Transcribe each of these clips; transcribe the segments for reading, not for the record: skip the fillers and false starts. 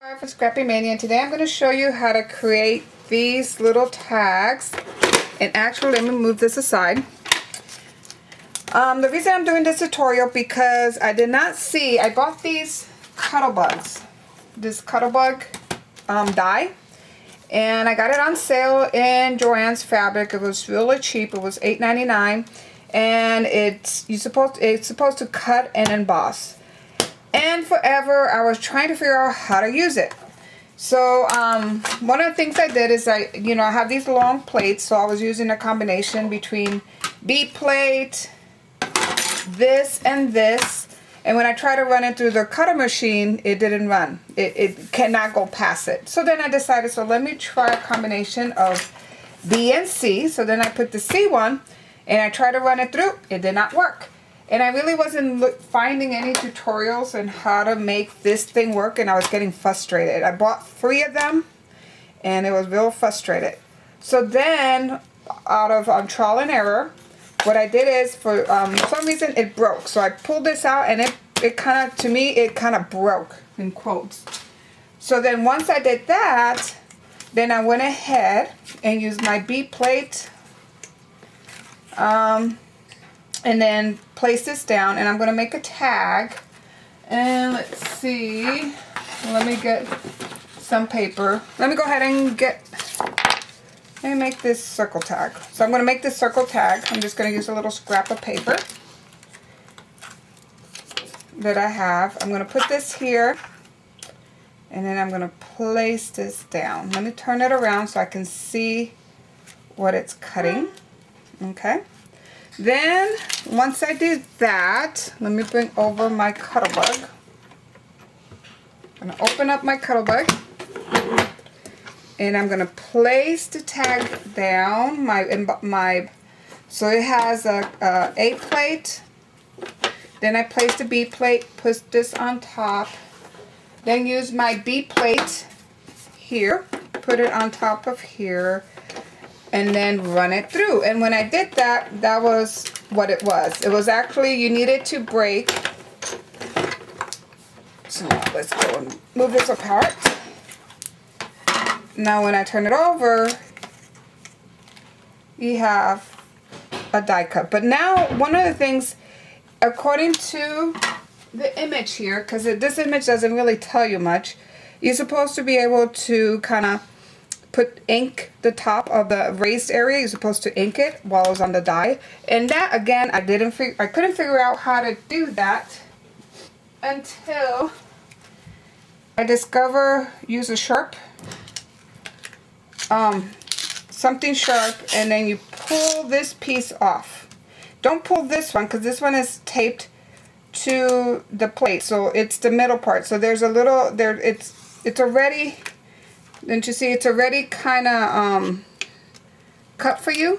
Hi from Scrappy Mania, and today I'm going to show you how to create these little tags. And actually, let me move this aside. The reason I'm doing this tutorial because I did not see, I bought these cuttlebugs, this cutterbug die, and I got it on sale in Joann's Fabric. It was really cheap. It was $8.99, and it's supposed to cut and emboss. And forever I was trying to figure out how to use it. So one of the things I did is I have these long plates, so I was using a combination between bead plate, this and this, and when I tried to run it through the cutter machine, it didn't run. It cannot go past it. So then I decided, so let me try a combination of B and C. So then I put the C one and I tried to run it through. It did not work. And I really wasn't finding any tutorials on how to make this thing work, and I was getting frustrated. I bought 3 of them, and it was real frustrated. So then, out of trial and error, what I did is, for some reason, it broke. So I pulled this out, and it kind of, to me, it kind of broke, in quotes. So then once I did that, then I went ahead and used my bead plate, and then place this down, and I'm going to make a tag. And let's see, let me get some paper. Let me go ahead and let me make this circle tag. So I'm going to make this circle tag. I'm just going to use a little scrap of paper that I have. I'm going to put this here, and then I'm going to place this down. Let me turn it around so I can see what it's cutting. Okay. Then, once I do that, let me bring over my cutterbug. I'm going to open up my cutterbug, and I'm going to place the tag down. So it has a A plate. Then I place the B plate, put this on top. Then use my B plate here, put it on top of here, and then run it through. And when I did that, that was what it was. It was actually, you needed to break. So now let's go and move this apart. Now when I turn it over, you have a die cut. But now, one of the things, according to the image here, because this image doesn't really tell you much, you're supposed to be able to kind of ink the top of the raised area. You're supposed to ink it while it was on the die. And that, again, I couldn't figure out how to do that until I discover, use a sharp, something sharp, and then you pull this piece off. Don't pull this one, because this one is taped to the plate, so it's the middle part. So there's a little there. It's already. Don't you see, it's already kind of cut for you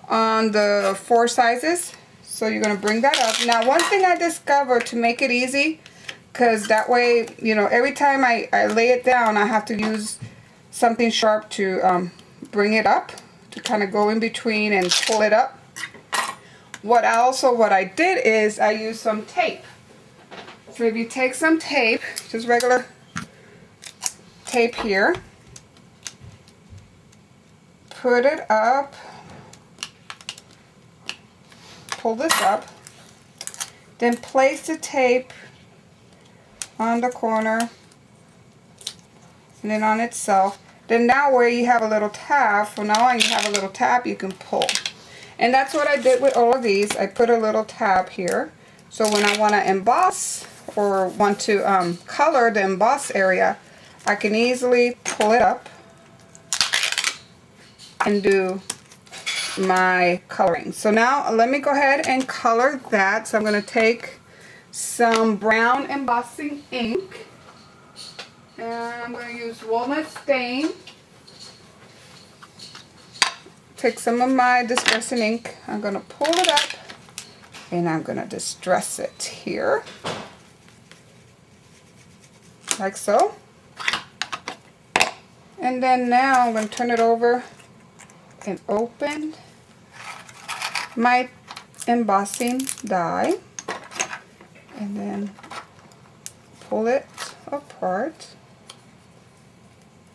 on the 4 sizes. So you're going to bring that up. Now, one thing I discovered to make it easy, because that way, every time I lay it down, I have to use something sharp to bring it up, to kind of go in between and pull it up. What I did is I used some tape. So if you take some tape, just regular tape here, put it up, pull this up, then place the tape on the corner and then on itself. Then now where you have a little tab, from now on you have a little tab you can pull. And that's what I did with all of these. I put a little tab here, so when I want to emboss or want to color the emboss area, I can easily pull it up and do my coloring. So now let me go ahead and color that. So I'm going to take some brown embossing ink, and I'm going to use walnut stain. Take some of my distressing ink. I'm going to pull it up, and I'm going to distress it here, like so. And then now I'm going to turn it over and open my embossing die, and then pull it apart.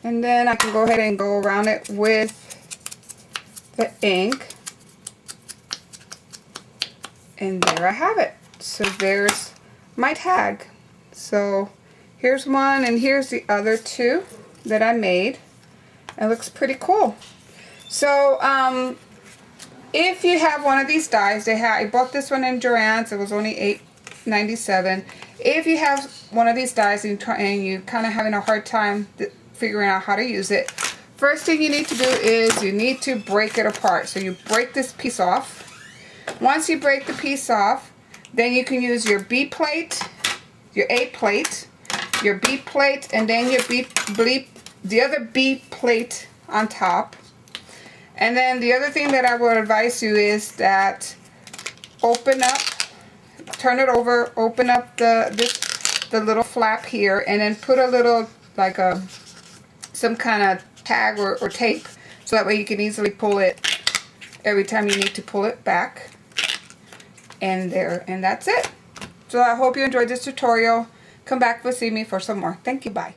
And then I can go ahead and go around it with the ink. And there I have it. So there's my tag. So here's one and here's the other two that I made. It looks pretty cool. So if you have one of these dies, I bought this one in Joann's. It was only $8.97. If you have one of these dies and you're kind of having a hard time figuring out how to use it, first thing you need to do is you need to break it apart. So you break this piece off. Once you break the piece off, then you can use your B plate, your A plate, your B plate, and then your the other B plate on top. And then the other thing that I would advise you is that open up, turn it over, open up the little flap here, and then put a little, like some kind of tag or tape, so that way you can easily pull it every time you need to pull it back. And that's it. So I hope you enjoyed this tutorial. Come back to see me for some more. Thank you. Bye.